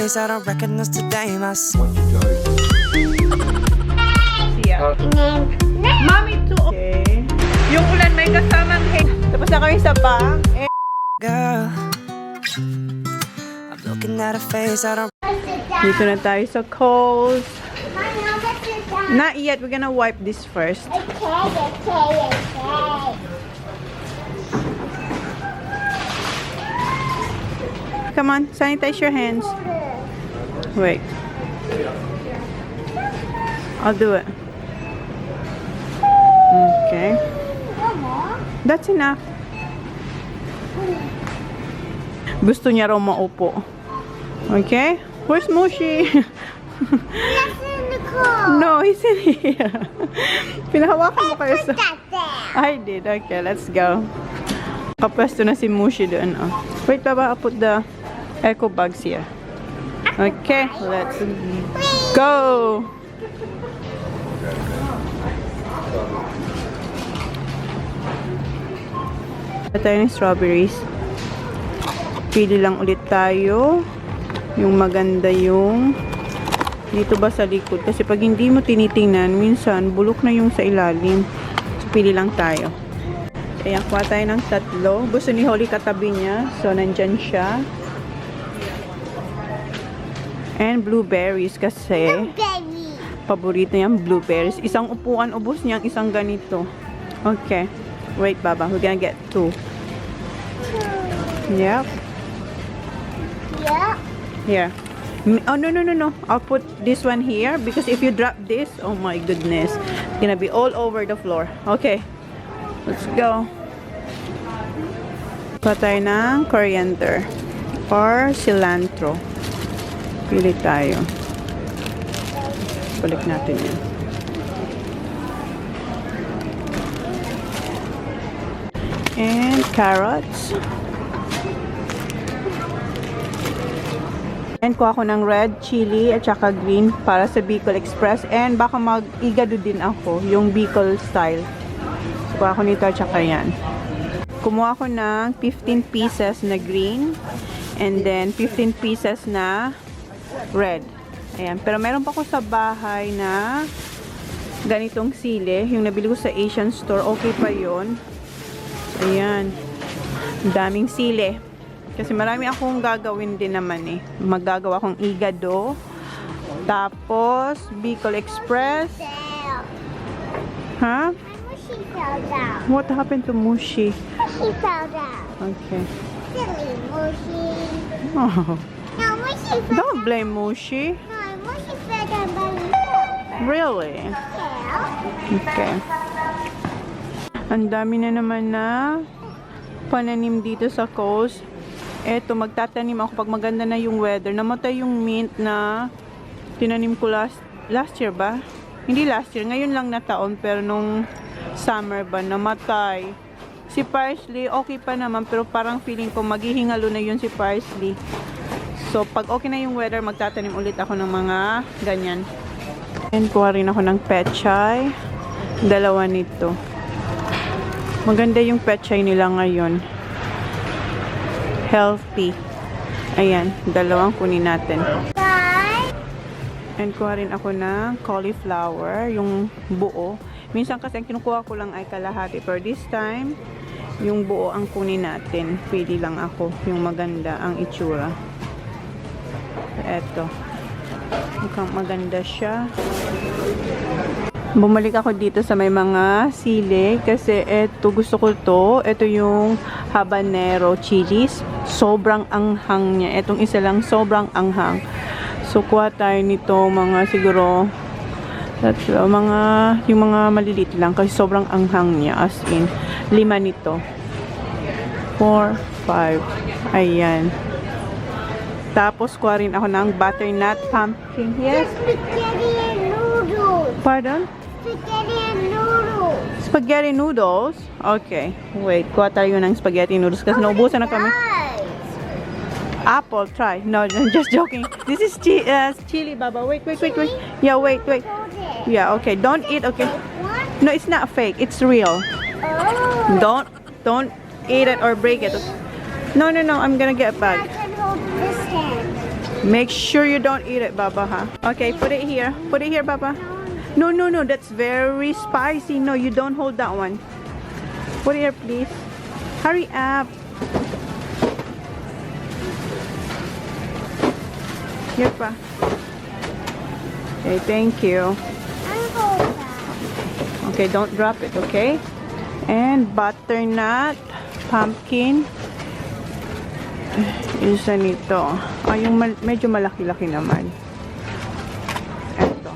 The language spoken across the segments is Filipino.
face, I don't recognize today. Mommy too. Okay. Yung ulan may kasamang hay. Tapos na kami sa bank. Girl, I'm looking at her face, I don't. Dito na tayo sa Coles. Not yet. We're gonna wipe this first. Come on, sanitize your hands. Wait. I'll do it. Okay. That's enough. Gusto niya raw maupo. Okay? Where's Moshi? No, he's in here. Pinahawakan mo kayo sa... I did. Okay, let's go. Kapwesto na si Moshi doon. Oh. Wait, Baba, I'll put the echo bags here. Okay, let's go. Tayo ng strawberries. Pili lang ulit tayo. Yung maganda yung dito ba sa likod. Kasi pag hindi mo tinitingnan, minsan bulok na yung sa ilalim. So, pili lang tayo. Ayan, kuha tayo ng 3. Gusto ni Holly katabi niya. So, nandyan siya. And blueberries kasi paborito niyang blueberries. Isang upuan, ubos niyang isang ganito. Okay. Wait, Baba. We're gonna get 2. Yep. Yeah. Here. Oh, no. I'll put this one here because if you drop this, oh my goodness. It's gonna be all over the floor. Okay. Let's go. Patay ng coriander or cilantro. Pili tayo. Balik natin yan. And carrots. And kuha ko ng red chili at saka green para sa Bicol Express. And baka mag-igado din ako, yung Bicol style. So, kuha ko nito at saka yan. Kumuha ko ng 15 pieces na green. And then 15 pieces na red. Ayan. Pero meron pa ko sa bahay na ganitong sili. Yung nabili ko sa Asian store. Okay pa yun. Ayan. Daming sili. Kasi marami akong gagawin din naman eh. Maggagawa akong igado. Tapos, Bicol Express. Huh? Mushi fell down. What happened to Mushi? Mushi fell down. Okay. Silly Mushi. Oh. No, Mushi fell Don't blame Mushi. No, Mushi fell down by himself. Really? Yeah. Okay. Ang dami na naman na pananim dito sa coast. Eto, magtatanim ako pag maganda na yung weather. Namatay yung mint na tinanim ko last year ba? Hindi last year, ngayon lang na taon, pero nung summer ba, namatay. Si parsley, okay pa naman, pero parang feeling ko maghihingalo na yun si parsley. So, pag okay na yung weather, magtatanim ulit ako ng mga ganyan. And kuha rin ako ng pechay. 2 nito. Maganda yung pechay nila ngayon. Healthy. Ayan, 2 kunin natin. And kuha rin ako ng cauliflower, yung buo. Minsan kasi ang kinukuha ko lang ay kalahati. Pero this time, yung buo ang kunin natin. Pili lang ako yung maganda ang itsura. Eto. Mukhang maganda siya. Bumalik ako dito sa may mga sili kasi eto gusto ko to. Ito yung habanero chilies. Sobrang anghang niya. Etong isa lang sobrang anghang. So kuha tayo nito mga siguro yung mga maliliit lang kasi sobrang anghang niya, as in 5 nito. 4, 5. Ayan. Tapos kuha rin ako ng butternut pumpkin. Yes. Spaghetti and noodles. Pardon? Spaghetti and noodles. Spaghetti noodles? Okay. Wait, kuha tayo ng spaghetti noodles kasi naubusan na kami. Apple, try. No, I'm just joking. This is chili, Baba. Wait. Yeah, wait. Yeah, okay. Don't eat, okay. No, it's not fake. It's real. Oh. Don't eat it or break it. No. I'm gonna get back. I can hold this hand. Make sure you don't eat it, Baba, huh? Okay, put it here. Put it here, Baba. No, no, no. That's very spicy. No, you don't hold that one. Put it here, please. Hurry up. Here pa. Okay, thank you. Okay, don't drop it, okay? And butternut, pumpkin. Isa nito. Yung medyo malaki-laki naman. Ito.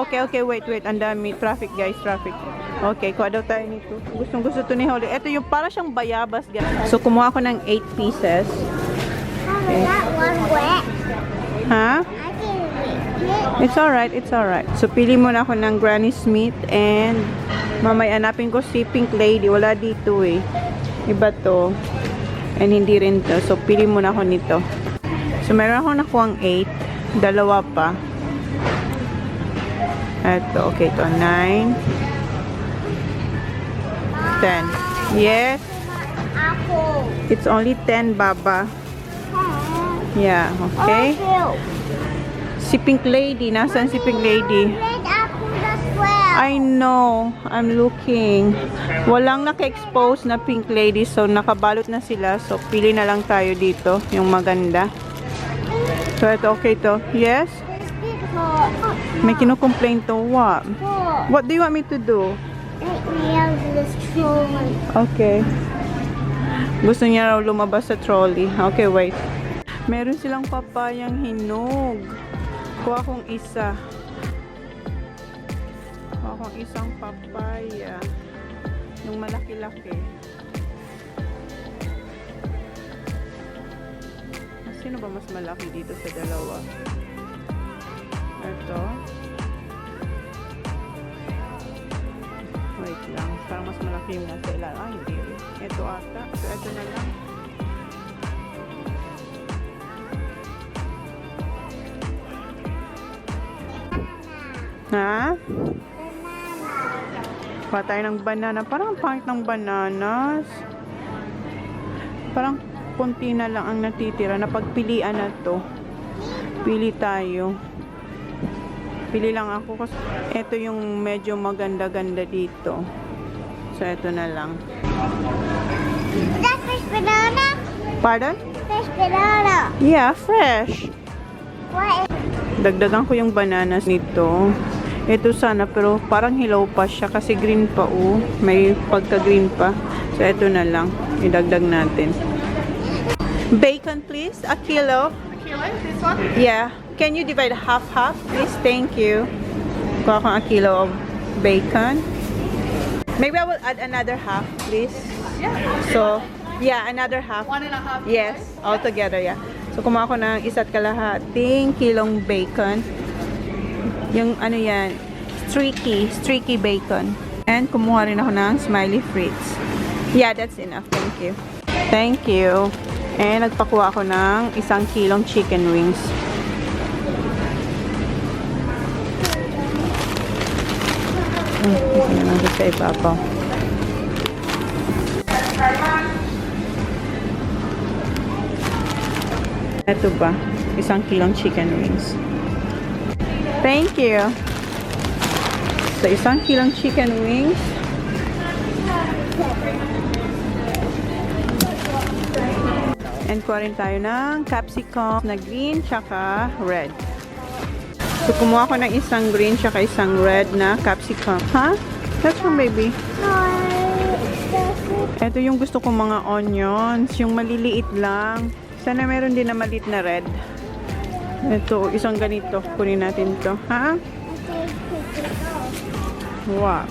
Okay, wait. Ang dami. Traffic, guys. Traffic. Okay, kuha daw tayo nito. Gustong-gusto to ni Holly. Ito yung para siyang bayabas, guys. So, kumuha ako ng 8 pieces. Okay. That one wet. Ha? I can It's alright. So, pili muna ako ng Granny Smith and mamaya hanapin ko si Pink Lady. Wala dito eh. Iba to. And hindi rin to. So, pili muna ako nito. So, meron ako nakuhang 8. Dalawa pa. Ito. Okay, ito. 9. 10. Yes. apple. It's only 10, Baba. Yeah, okay. Si Pink Lady. Nasaan si Pink Lady? Red apple as well. I know. I'm looking. Walang naka-expose na Pink Lady. So, nakabalot na sila. So, pili na lang tayo dito. Yung maganda. So, ito okay to. Yes? May kino-complain to. What? What do you want me to do? Okay. Gusto niya raw lumabas sa trolley. Okay, wait. Meron silang papayang hinog. Kuha kong isa. Kuha kong isang papaya. Yung malaki-laki. Sino ba mas malaki dito sa dalawa? Ito. Wait lang. Parang mas malaki yung nasa ilan. Ah, hindi rin. Ito ata. So, ito na lang. Ha? Kuha tayo ng banana. Parang ang pangit ng bananas. Parang konti na lang ang natitira. Napagpilian na to. Pili tayo. Pili lang ako. Kasi ito yung medyo maganda-ganda dito. So, ito na lang. Is that fresh banana? Pardon? Fresh banana. Yeah, fresh. What is Dagdagan ko yung bananas nito. Ito sana, pero parang hilaw pa siya kasi green pa, oh. May pagka-green pa. So, ito na lang. Idagdag natin. Bacon, please. A kilo. A kilo? This one? Yeah. Can you divide half-half, please? Thank you. Kuha ko a kilo of bacon. Maybe I will add another half, please. Yeah. So, yeah, another half. 1.5. Yes, all together, yeah. So, kumuha ko ng isa't kalahating kilong bacon. Yung ano yan, streaky bacon. And kumuha rin ako ng smiley frites. Yeah, that's enough. Thank you. Thank you. And nagpakuha ako ng 1 kilong chicken wings. Ito na lang sa ibabaw. Ito ba? 1 kilong chicken wings. Thank you. So, 1 kilong chicken wings. And kuha rin tayo ng capsicum na green tsaka red. So, kumuha ko ng 1 green tsaka 1 red na capsicum. Ha? That's from baby. Ito yung gusto kong mga onions. Yung maliliit lang. Sana meron din na maliit na red. Ito, 1 ganito. Kunin natin to. Ha? Wow.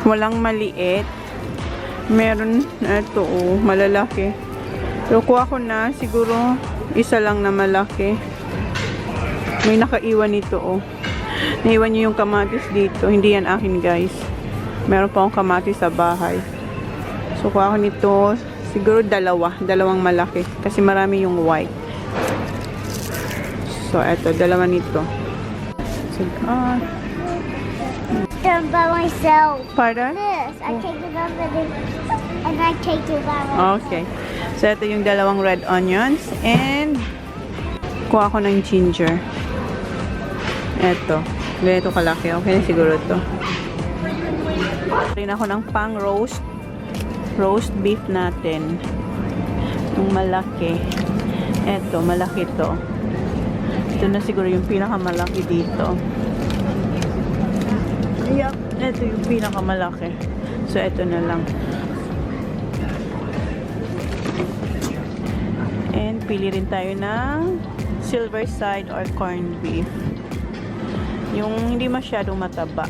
Walang maliit. Meron, ito, oh, malalaki. So, kuha ko na. Siguro, 1 lang na malaki. May nakaiwan nito, oh. Naiwan niyo yung kamatis dito. Hindi yan akin, guys. Meron pa akong kamatis sa bahay. So, kuha ko nito. Siguro 2. 2 malaki. Kasi marami yung white. So, eto. 2 nito. So, done by myself? pardon? This. I take it over there and I take it by myself. Okay. So, ito yung dalawang red onions. And, kuha ko ng ginger. Ito. Ganito kalaki. Okay na siguro ito. Rin ako ng pang roast. Roast beef natin. Yung malaki. Ito, malaki to. Ito na siguro yung pinakamalaki dito. Yup, ito yung pinakamalaki. So, ito na lang. And, pili rin tayo ng silver side or corned beef. Yung hindi masyadong mataba.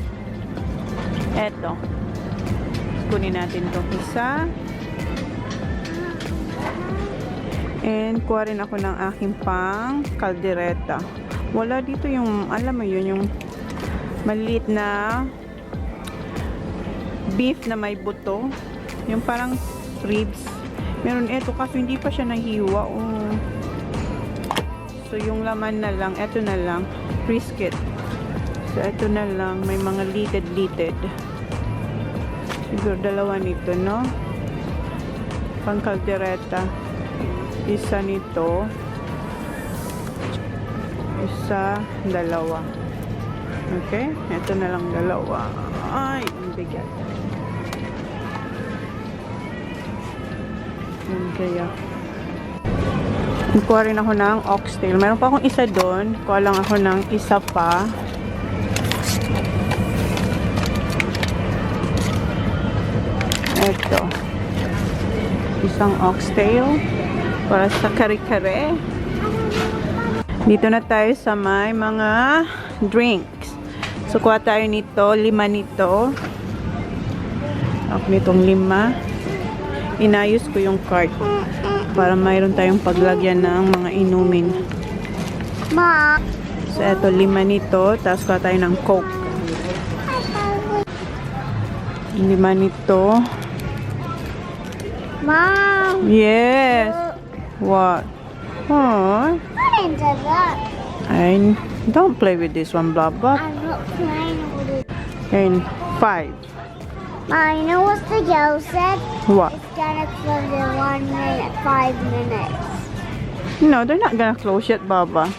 Ito. Kunin natin itong isa. And, kuha rin ako ng aking pang kaldereta. Wala dito yung, alam mo yun, yung maliit na beef na may buto. Yung parang ribs. Meron ito kasi hindi pa siya nahiwa. Oh. So, yung laman na lang. Ito na lang. Brisket. So, ito na lang. May mga litted. Siguro dalawa nito, no? Pang kaldereta. Isa nito. Isa, dalawa. Okay? Ito na lang dalawa. Ay, ang bigat. Kaya. Kuha rin ako ng oxtail. Meron pa akong isa doon. Kuha lang ako ng isa pa. Ito. Isang oxtail. Para sa kare-kare. Dito na tayo sa may mga drinks. So, kuha tayo nito. 5 nito. Ako nitong 5. Inayos ko yung cart. Para mayroon tayong paglagyan ng mga inumin. Mom. So, eto 5 nito. Tapos kuha tayo ng Coke. 5 nito. Mom. Yes. What? Oh. What is that? And don't play with this one, blah blah. I'm not playing with it. And 5. Mom, you know what the girl said? What? It's gonna close in 1 minute, 5 minutes. No, they're not gonna close yet, Baba.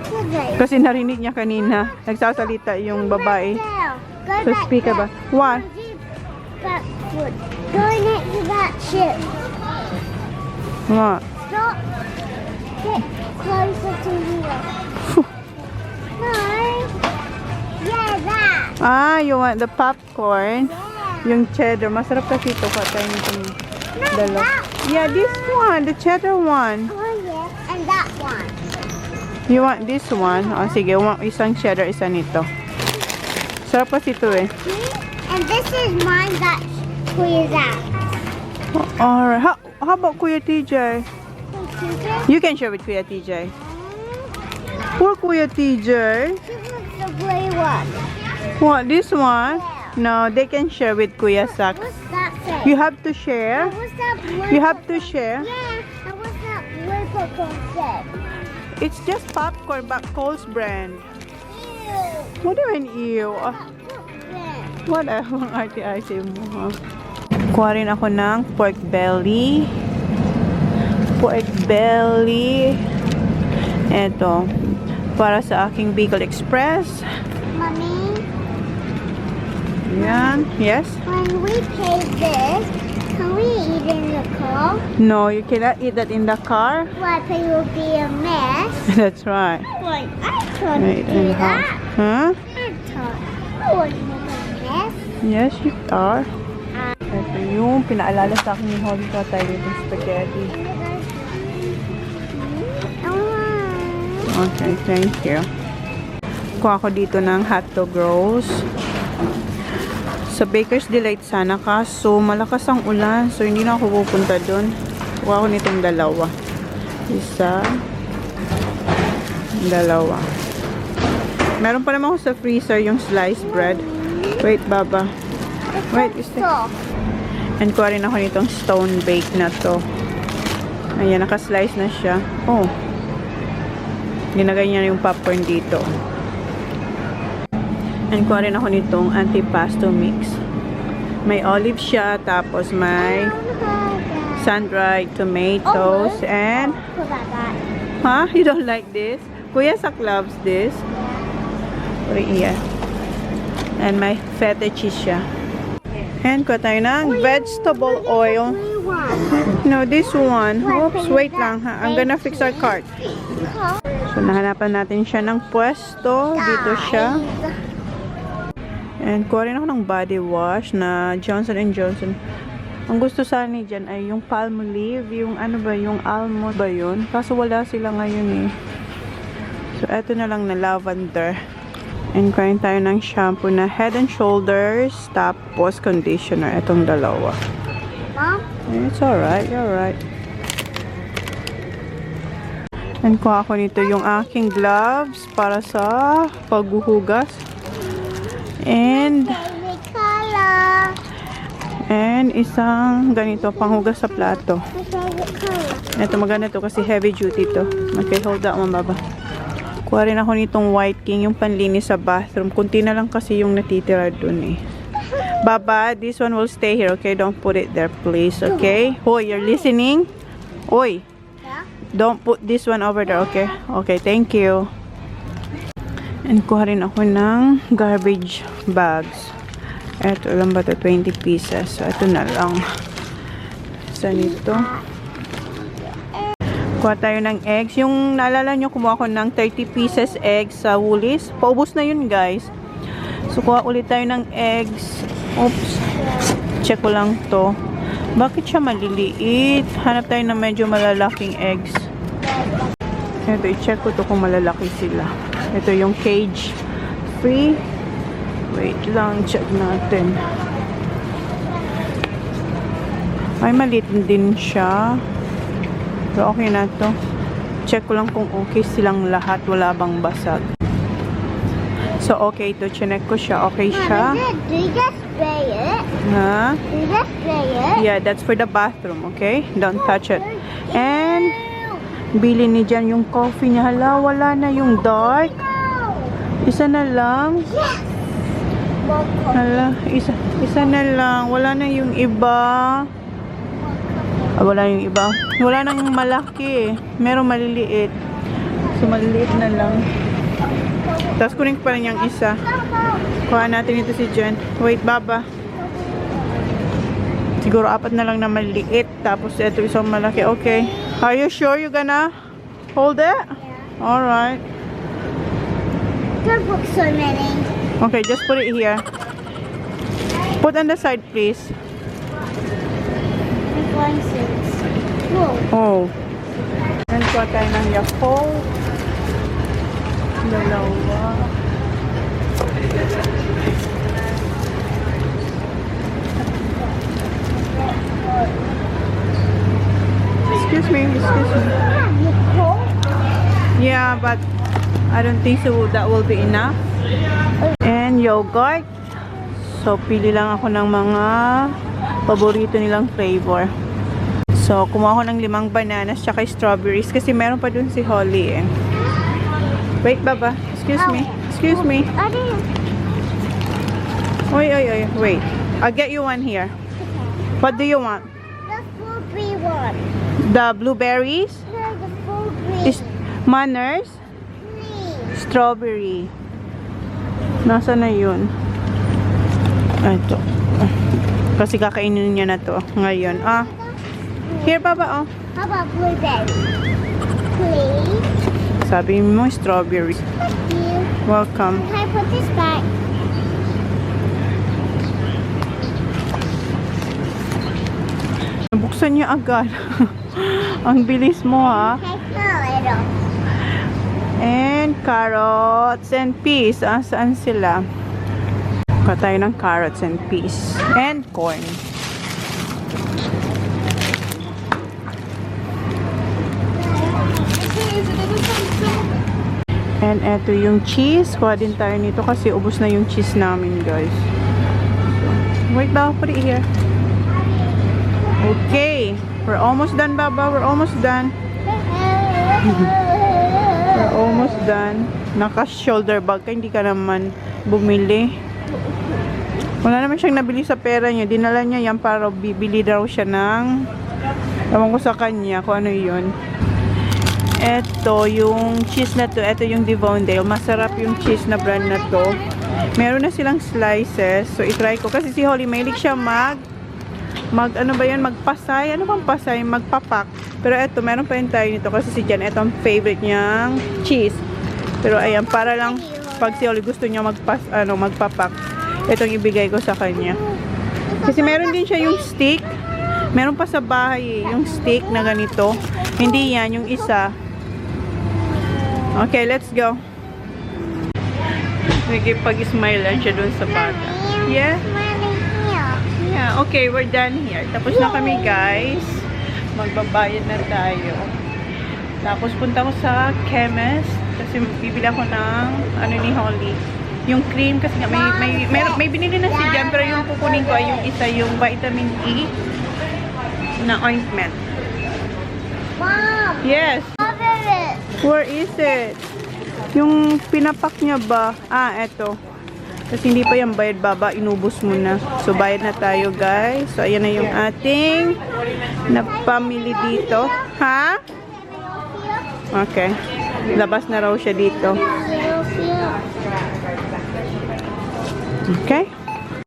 Good day. Kasi narinig niya kanina. Nagsasalita yung babae. Go So back speak there. ba? What? Backward. Go next to that ship. What? Stop. Get closer to here. No. Yeah, that. Ah, you want the popcorn? Yeah. Yung cheddar. Masarap kasi ito. Katayin itong No, dalawa. that. Yeah, this one. The cheddar one. Oh, yeah. And that one. You want this one? Oh, sige. Isang cheddar, isa nito. Sarap kasi ito eh. And this is mine that squeeze out. Alright. How about Kuya TJ? You can share with Kuya TJ. Poor Kuya TJ. This is the blue one. What, this one? No, they can share with Kuya Sak. What's that say? You have to share. What's that blue? You have to share. Yeah. And what's that blue popcorn say? It's just popcorn, but Cole's brand. Ew. What do you mean, ew? Popcorn. Whatever, arte-arte mo, ha? Kuha rin ako ng pork belly. Pork belly. Eto. Para sa aking Bicol Express. Mommy, Yan. Yes? when we pay this, can we eat in the car? No, you cannot eat that in the car. What, it will be a mess? That's right. Like, I can't Right do in the that. house. Huh? I wouldn't make a mess. Yes, you are. Ito yung pinaalala sa akin ni Holly ko tayo ng spaghetti. Okay, thank you. Kuha ko dito ng hotdog rolls. Sa Baker's Delight sana kaso malakas ang ulan. So, hindi na ako pupunta doon. Kuha ko nitong dalawa. Isa. Dalawa. Meron pa naman ako sa freezer yung sliced bread. Wait, Baba. Wait, Soft. And kuha rin ako nitong stone bake na to. Ayan, nakaslice na siya. Oh. Ginagay niya yung popcorn dito. And kuha rin ako nitong antipasto mix. May olive siya, tapos may sun-dried tomatoes, and... Forgot that. Huh? You don't like this? Kuya Sak loves this. Put it here. And my feta cheese siya. And kuha tayo ng vegetable oil. Blue one. No, this one. Oops, wait lang ha. I'm gonna fix our cart. So, nahanapan natin siya ng pwesto. Dito siya. And kuha rin ako ng body wash na Johnson & Johnson. Ang gusto sana ni dyan ay yung Palmolive, yung ano ba, yung almond ba yun? Kaso wala sila ngayon eh. So, eto na lang na lavender. And kuha tayo ng shampoo na Head and Shoulders, tapos conditioner. Etong dalawa. Mom? It's alright, you're right. And kuha ako nito yung aking gloves para sa paghuhugas. And Favorite color. And isang ganito, panghugas sa plato. My favorite color. Ito, maganda to kasi heavy duty to. Okay, hold that one, baba. Kuha rin ako nitong White King, yung panlinis sa bathroom. Kunti na lang kasi yung natitira dun eh. Baba, this one will stay here, okay? Don't put it there, please, okay? Hoy, you're listening? Oy, Yeah? don't put this one over there, okay? Okay, thank you. And kuha rin ako ng garbage bags. Eto lang ba ito? 20 pieces. So, ito na lang. Isa nito. Kuha tayo ng eggs. Yung naalala nyo, kumuha ko ng 30 pieces eggs sa Woolies. Paubos na yun, guys. So, kuha ulit tayo ng eggs. Oops. Check ko lang to. Bakit siya maliliit? Hanap tayo ng medyo malalaking eggs. Ito, i-check ko to kung malalaki sila. Ito yung cage free. Wait lang, check natin. Ay, maliit din siya. Pero okay na to. Check ko lang kung okay silang lahat. Wala bang basag. So, okay to. Chinek ko siya. Okay siya. Mom, do you just spray it? Ha? Do you just spray it? Yeah, that's for the bathroom, okay? Don't touch it. And, bili ni Jan yung coffee niya. Hala, wala na yung dark. No. Isa na lang. Yes. More coffee. Hala, isa na lang. Wala na yung iba. Wala yung iba. Wala nang malaki eh. Meron maliliit. So, maliliit na lang. Tapos kunin ko pa rin yung isa. Kuha natin ito si Jen. Wait, baba. Siguro 4 na lang na maliliit. Tapos ito isang malaki. Okay. Are you sure you're gonna hold it? Yeah. Alright. Don't put so many. Okay, just put it here. Put on the side, please. No. Oh. And kuha tayo ng Yakult. Dalawa. Excuse me. Yeah, but I don't think so that will be enough. And yogurt. So, pili lang ako ng mga paborito nilang flavor. So, kumuha ko ng 5 bananas tsaka strawberries kasi meron pa dun si Holly eh. Wait, baba. Excuse me. Excuse me. Oy, wait. I'll get you one here. What do you want? The blueberry one. The blueberries? No, the blueberry. Manners? Please. Strawberry. Nasa na yun? Ito. Kasi kakainin niya na to ngayon. Ah. Here, baba, oh. How about blueberry? Please. Sabi mo, strawberry. Thank you. Welcome. Can I put this back? Buksan niya agad. Ang bilis mo, ha? Okay, a little. And carrots and peas. Ah, saan sila? Kuha tayo ng carrots and peas. And corn. And eto yung cheese. Kuha din tayo nito kasi ubos na yung cheese namin, guys. So, wait ba? Put it here. Okay. We're almost done, Baba. We're almost done. We're almost done. Naka-shoulder bag ka. Hindi ka naman bumili. Wala naman siyang nabili sa pera niya. Dinala niya yan para bibili daw siya ng Ewan ko sa kanya kung ano yun. Ito, yung cheese na to. Ito yung Allendale. Masarap yung cheese na brand na to. Meron na silang slices. So, itry ko. Kasi si Holly, mahilig siya ano ba yun? Magpasay. Ano bang pasay? Magpapak. Pero ito, meron pa rin tayo nito. Kasi si Jan, ito ang favorite niyang cheese. Pero ayan, para lang pag si Holly gusto niya magpapak. Itong ibigay ko sa kanya. Kasi meron din siya yung stick. Meron pa sa bahay yung stick na ganito. Hindi yan, yung isa. Okay, let's go. Nagipag-smile lang siya doon sa bata. Yeah? Yeah, okay, we're done here. Tapos na kami, guys. Magbabayad na tayo. Tapos punta ko sa chemist. Kasi bibili ako ng ni Holly. Yung cream kasi nga may binili na si Jan, pero yung kukunin ko ay yung isa, yung vitamin E na ointment. Mom! Yes. Where is it? Yung pinapak niya ba? Ah, eto. Kasi hindi pa yung bayad baba, inubos mo na. So, bayad na tayo, guys. So, ayan na yung ating na family dito. Ha? Okay. Labas na raw siya dito. Okay.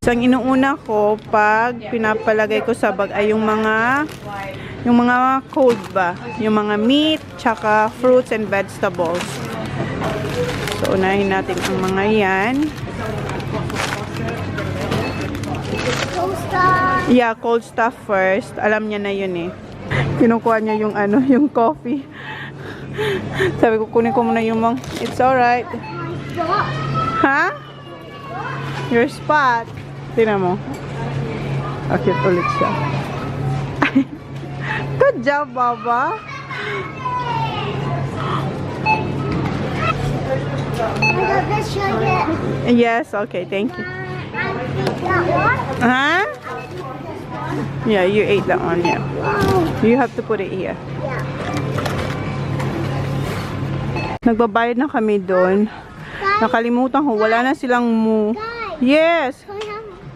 So, ang inuuna ko pag pinapalagay ko sa bag ay yung mga cold ba? Yung mga meat, tsaka fruits and vegetables. So, unahin natin ang mga yan. Cold stuff. Yeah, cold stuff first. Alam niya na yun eh. Kinukuha niya yung yung coffee. Sabi ko, kunin ko muna yung it's alright. Ha? Your spot. Tingnan mo. Okay, ulit siya. Good job, Baba. I got this sugar. Yes, okay, thank you. That one? Huh? Yeah, you ate that one, yeah. You have to put it here. Yeah. Nagbabayad na kami doon. Nakalimutan ko, wala na silang Yes.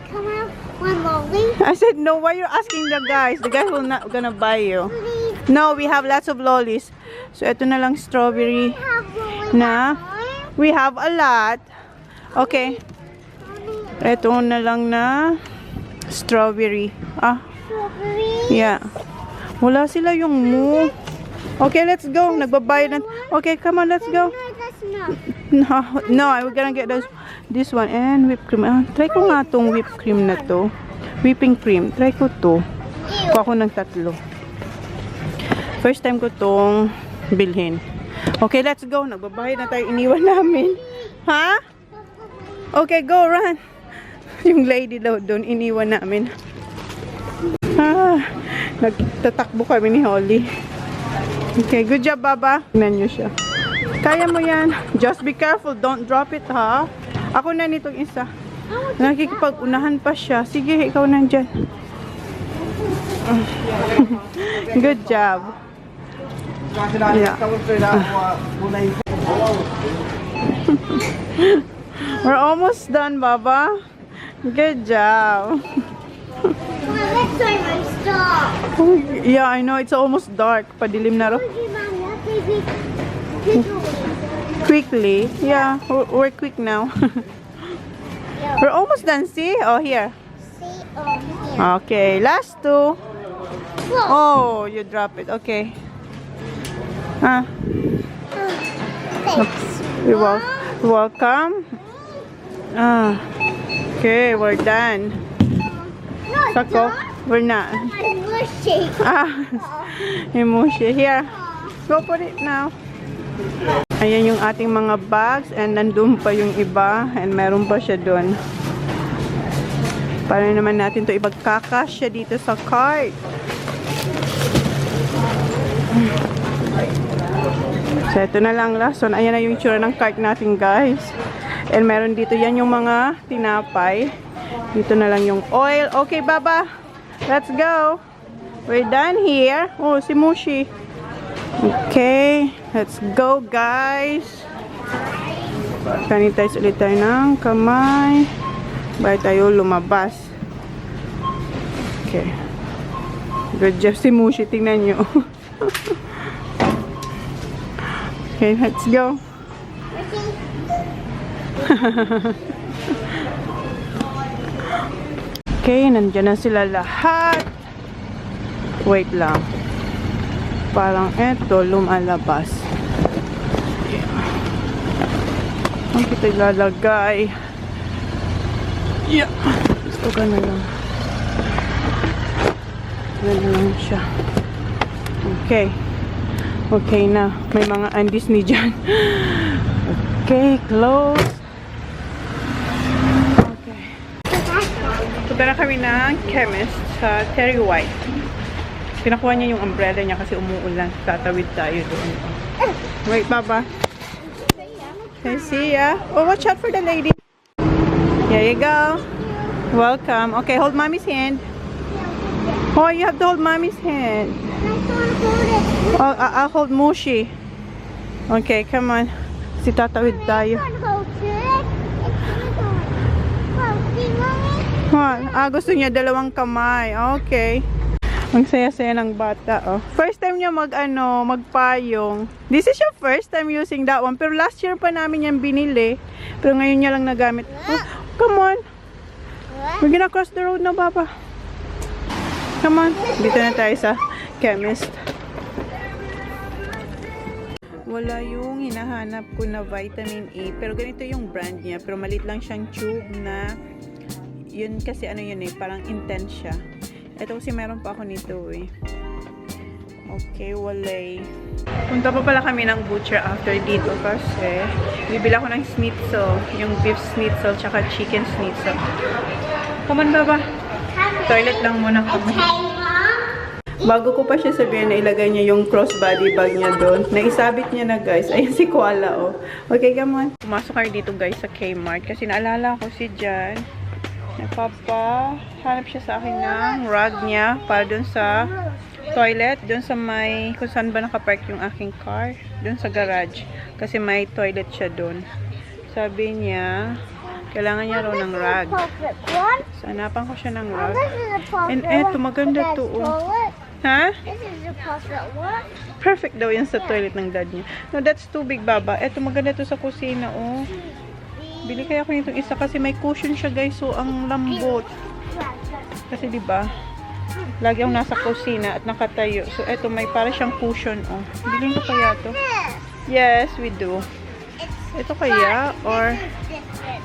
Can we have one lolly? I said, no, why you asking the guys? The guys will not gonna buy you. Please No, we have lots of lollies. So, ito na lang strawberry have lolly. na. We have a lot. Okay. Ito na lang na strawberry. Ah, Strawberry. yeah. Wala sila yung Okay, let's go. Nagbabayad na. Okay, come on, let's go. No, that's not. No, we're gonna get this one and whipped cream. Try ko nga tong whipped cream na to. Whipping cream. Try ko to. Kuha ko ng 3. First time ko tong bilhin. Okay, let's go. Nagbabayad na tayo. Iniwan namin. Ha? Okay, go, run. Yung lady daw doon, iniwan namin. Nagtatakbo kami ni Holly. Okay, good job, Baba. Tignan nyo siya. Kaya mo yan. Just be careful. Don't drop it, ha? Ako na nitong isa. Nakikipag-unahan pa siya. Sige, ikaw nandyan. Good job. Yeah. We're almost done, Baba. Good job. Well, let's try my stuff. Yeah, I know. It's almost dark. Padilim na ro. Quickly. Yeah, we're quick now. We're almost done. See? Oh, here. See? Oh, here. Okay, last 2. Whoa. Oh, you drop it. Okay. Thanks. You're welcome. Okay, we're done. No, it's Sako, not. we're not. I'm mushy. Emotion. Here, go put it now. Ayan yung ating mga bags and nandun pa yung iba and meron pa siya dun. Paano naman natin to ipagkakasya dito sa cart? So, ito na lang last one. Ayan na yung itsura ng cart natin, guys. And meron dito yan yung mga tinapay. Dito na lang yung oil. Okay, Baba. Let's go. We're done here. Oh, si Mushi. Okay. Let's go, guys. Sanitize ulit tayo ng kamay. Bago tayo lumabas. Okay. Good job si Mushi. Tingnan nyo. Okay, let's go. Okay, nandiyan na sila lahat. Wait lang. Parang eto, lumalabas. Ang kita ilalagay. Yeah. Gusto ka na lang. Ganun lang siya. Okay. Okay na. May mga undies ni dyan. Okay, close. Okay. Punta na kami ng chemist sa Terry White. Pinakuha niya yung umbrella niya kasi umuulan. Tatawid tayo doon. Wait, Baba. Okay, see ya. Oh, watch out for the lady. Here you go. Welcome. Okay, hold mommy's hand. Oh, you have to hold mommy's hand. Oh, I'll hold Mushi. Okay, come on. Si tatawid tayo. Gusto niya dalawang kamay. Okay. Ang saya-saya ng bata, oh. First time niya magpayong. This is your first time using that one. Pero last year pa namin yan binili. Pero ngayon niya lang nagamit. Oh, come on. We're gonna cross the road na, Papa. Come on. Dito na tayo sa chemist. Wala yung hinahanap ko na vitamin E. Pero ganito yung brand niya. Pero maliit lang siyang tube na yun kasi yun eh. Parang intense siya. Ito kasi meron pa ako nito eh. Okay, wala. Punta pa pala kami ng butcher after dito kasi bibili ako ng schnitzel. Yung beef schnitzel tsaka chicken schnitzel. Come on, Baba. Toilet lang muna kami. Bago ko pa siya sabihin na ilagay niya yung crossbody bag niya doon. Naisabit niya na, guys. Ayun si Koala, oh. Okay, come on. Pumasok kayo dito, guys, sa Kmart. Kasi naalala ko si Jan. Hanap siya sa akin ng rug niya para dun sa toilet. Dun sa may, kung saan ba nakapark yung aking car. Dun sa garage. Kasi may toilet siya dun. Sabi niya, kailangan niya raw ng rug. So, hanapan ko siya ng rug. And eto, maganda to. Ha? Perfect daw yan sa toilet ng dad niya. No, that's too big, Baba. Eto, maganda to sa kusina, oh. Bili kaya ako nitong isa kasi may cushion siya, guys. So, ang lambot. Kasi, diba, lagi akong nasa kusina at nakatayo. So, eto, may para siyang cushion, oh. Bilhin ko kaya to? Yes, we do. Ito kaya? Or,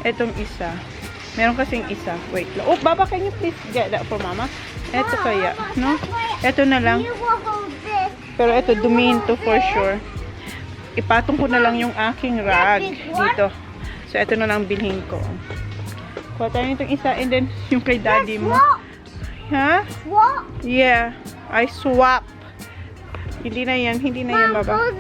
etong isa. Meron kasing isa. Wait lang. Oh, Baba, can you please get that for Mama? Eto kaya, no? Eto na lang. Pero eto, dumihin to for sure. Ipatong ko na lang yung aking rag dito. So, ito na lang bilhin ko. Kuha tayo nitong isa and then yung kay daddy mo. Ha? Swap? Yeah. I swap. Hindi na yan, Baba.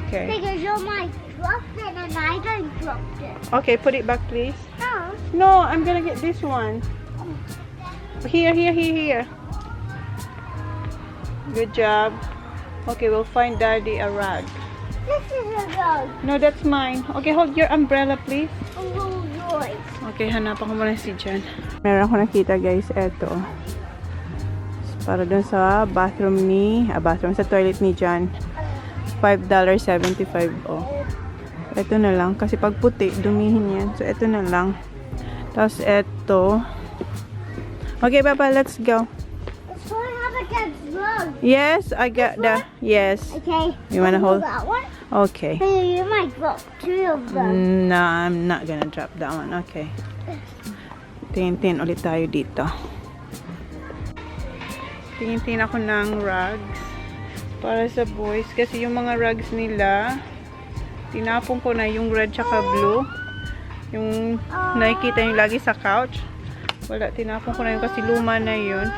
Okay. Because you might drop it and I don't drop it. Okay, put it back, please. No. No, I'm gonna get this one. Here. Good job. Okay, we'll find daddy a rag. This is a rug. No, that's mine. Okay, hold your umbrella, please. Oh, yours. Okay, hanapan ko muna si Jan. Meron ako nakita, guys. Eto. Para dun sa bathroom sa toilet ni Jan. $5.75. Oh. Ito na lang. Kasi pag puti, dumihin yan. So, ito na lang. Tapos, ito. Okay, Papa, let's go. So I have a dad's rug. Yes, I got the... Yes. Okay. You wanna hold? that one? Okay. So you might drop two of them. No, I'm not gonna drop that one. Okay. Tingin ulit tayo dito. Tingin ako ng rugs para sa boys. Kasi yung mga rugs nila, tinapon ko na yung red tsaka blue. Yung nakikita yung lagi sa couch. Wala, tinapon ko na yun kasi luma na yun.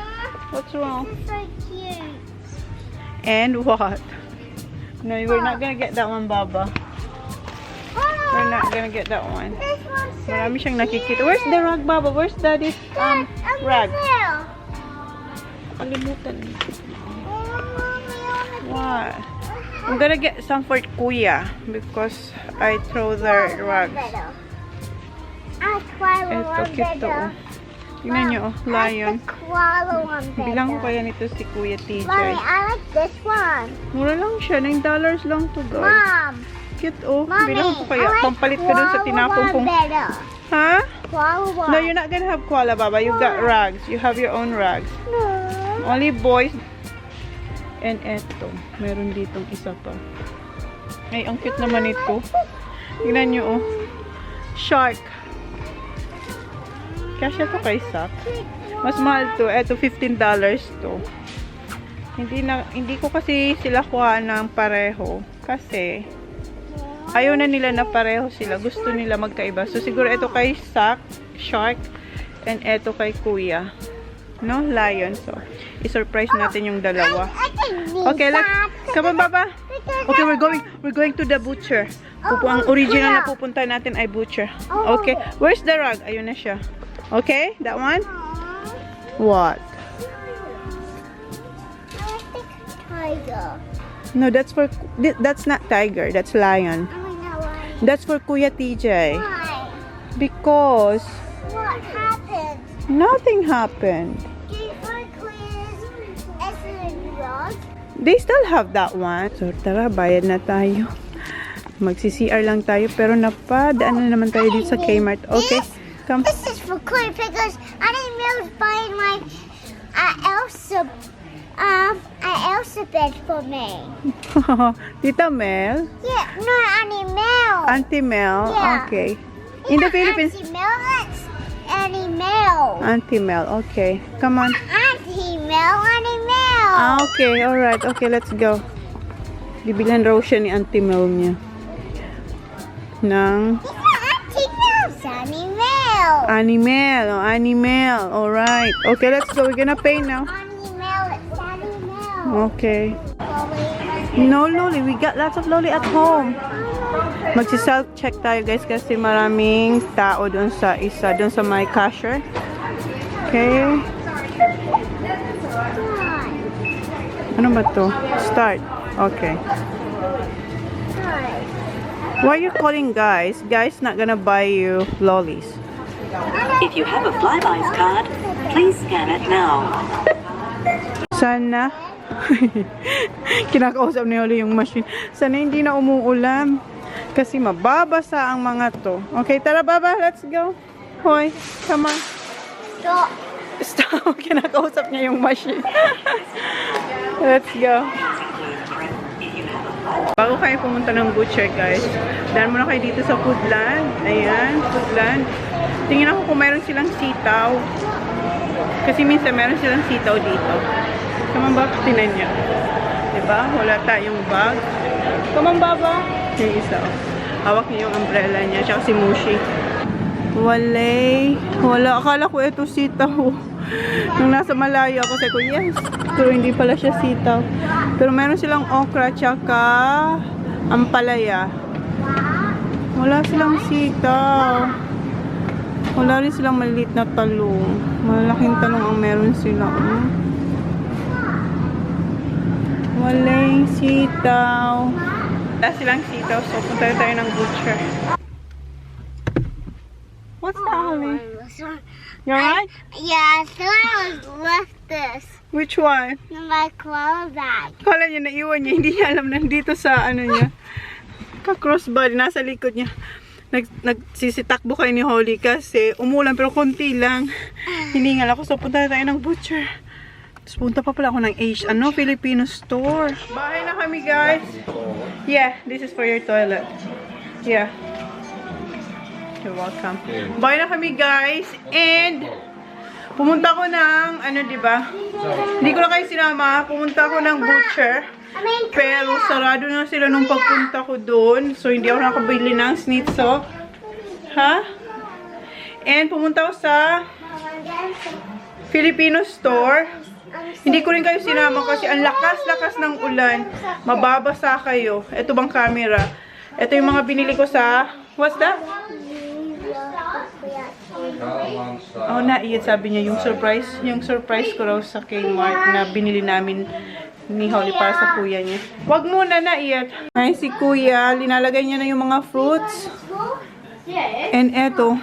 What's wrong? This is so cute. And what? No, we're not gonna get that one, Baba. We're not gonna get that one. This one's so Marami siyang nakikita. Where's the rug, Baba? Where's daddy's rug? Kalimutan. What? I'm gonna get some for Kuya because I throw their rugs. I cry Ito, cute to. Tingnan nyo, oh, lion. The koala one better. Bilang ko kaya nito si Kuya TJ. Mommy, I like this one. Mura lang siya, $9 lang to guys. Mom, Cute oh. Mommy, Bilang ko kaya, I like pampalit ka dun sa koala tinapong one kong... better. Ha? Koala one. No, you're not gonna have koala, Baba. You got rags. You have your own rags. No. Only boys. And eto, meron ditong isa pa. Ay, ang cute naman ito. Tingnan nyo, oh. Shark. Kasya to kay Sak. Mas mahal to. Eto, $15 to. Hindi ko kasi sila kuha ng pareho. Kasi, ayaw na nila na pareho sila. Gusto nila magkaiba. So, siguro ito kay Sak, Shark. And eto kay Kuya. No? Lion. So, i-surprise natin yung dalawa. Okay, let's... Come on, Baba. Okay, we're going to the butcher. Ang original na pupunta natin ay butcher. Okay. Where's the rug? Ayun na siya. Okay? That one? What? Tiger. No, that's for... That's not tiger. That's lion. That's for Kuya TJ. Why? Because... What happened? Nothing happened. They still have that one. So, tara, bayad na tayo. Magsi-CR lang tayo. Pero napadaan na naman tayo dito sa Kmart. Okay, come. This is for Claire because Auntie Mel's buying my Elsa bed for me. Tita Mel? Yeah, no, Auntie Mel. Auntie Mel? Yeah. Okay. In the Philippines? Auntie Mel, that's Auntie Mel. Auntie Mel, okay. Come on. Auntie Mel, Auntie Mel. Okay, alright. Okay, let's go. Bibilhan raw siya ni Auntie Mel niya. Ng... Auntie Mel's Auntie Mel. Annie Mel. Oh, Annie Mel. Alright. Okay, let's go. We're gonna pay now. Auntie Mel, it's Auntie Mel. Okay. No, Loli. We got lots of Loli at home. Magsi-self-check tayo, guys, kasi maraming tao doon sa isa. Doon sa my cashier. Okay. Ano ba to? Start. Okay. Why are you calling guys? Guys not gonna buy you lollies. If you have a Flybuys card, please scan it now. Sana. Kinakausap ni Holly yung machine. Sana hindi na umuulan. Kasi mababasa ang mga to. Okay, tara Baba, let's go. Hoy, come on. Stop. Stop. Kinakausap niya yung machine. Let's go. Bago kayo pumunta ng butcher, guys, daan muna kayo dito sa Foodland. Ayan, Foodland. Tingnan ako kung meron silang sitaw. Kasi minsan meron silang sitaw dito. Come on, Baba, tinan niya. Diba? Wala tayong bag. Come on, Baba. Yung isa. Hawak niya yung umbrella niya. Tsaka si Mushi. Wala. Akala ko ito sitaw. Nung nasa malayo ako, sabi ko, yes. Pero hindi pala siya sitaw. Pero meron silang okra tsaka ampalaya. Wala silang sitaw. Wala rin silang maliit na talong. Malaking talong ang meron sila. Walang sitaw. Wala silang sitaw. So, punta tayo ng butcher. What's that, Holly? You alright? Yeah, so I left this Which one? in my clothes bag. Kala niya naiwan niya. Hindi niya alam nandito sa ano niya. Ka-crossbody. Nasa likod niya. Nagsisitakbo kayo ni Holly kasi umulan pero konti lang. Hiningal ako. So punta tayo ng butcher. Tapos punta pa pala ako ng Filipino store. Bahay na kami, guys. Yeah, this is for your toilet. Yeah. You're welcome. Bahay na kami, guys. And pumunta ko ng diba? Hindi ko na kayo sinama. Pumunta ko ng butcher. Pero sarado na sila nung pagpunta ko doon. So hindi ako nakabili ng schnitzel. Ha? And pumunta ko sa Filipino store. Hindi ko rin kayo sinama kasi ang lakas-lakas ng ulan. Mababasa kayo. Ito bang camera? Ito yung mga binili ko sa... What's that? Oh, naiit, sabi niya, yung surprise ko raw sa Kmart na binili namin ni Holly para sa kuya niya. Wag muna, naiit. Ay, si kuya, linalagay niya na yung mga fruits. And eto,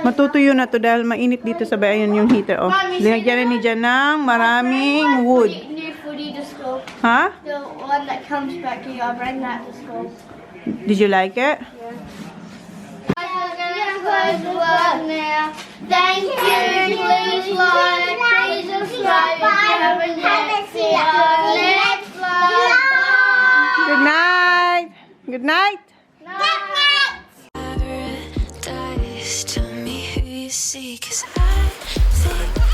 Matutuyo na to dahil mainit dito sa bayan yung heater. Oh. Linagyan na ni Jan ng maraming wood. New foodie to school. Ha? The one that comes back to you, I'll bring that to school. Did you like it? We're gonna close the vlog now. Thank you, please like, please subscribe if you haven't yet. See you on the next vlog. Good night. Good night. Paradise, tell me who you see, 'cause I think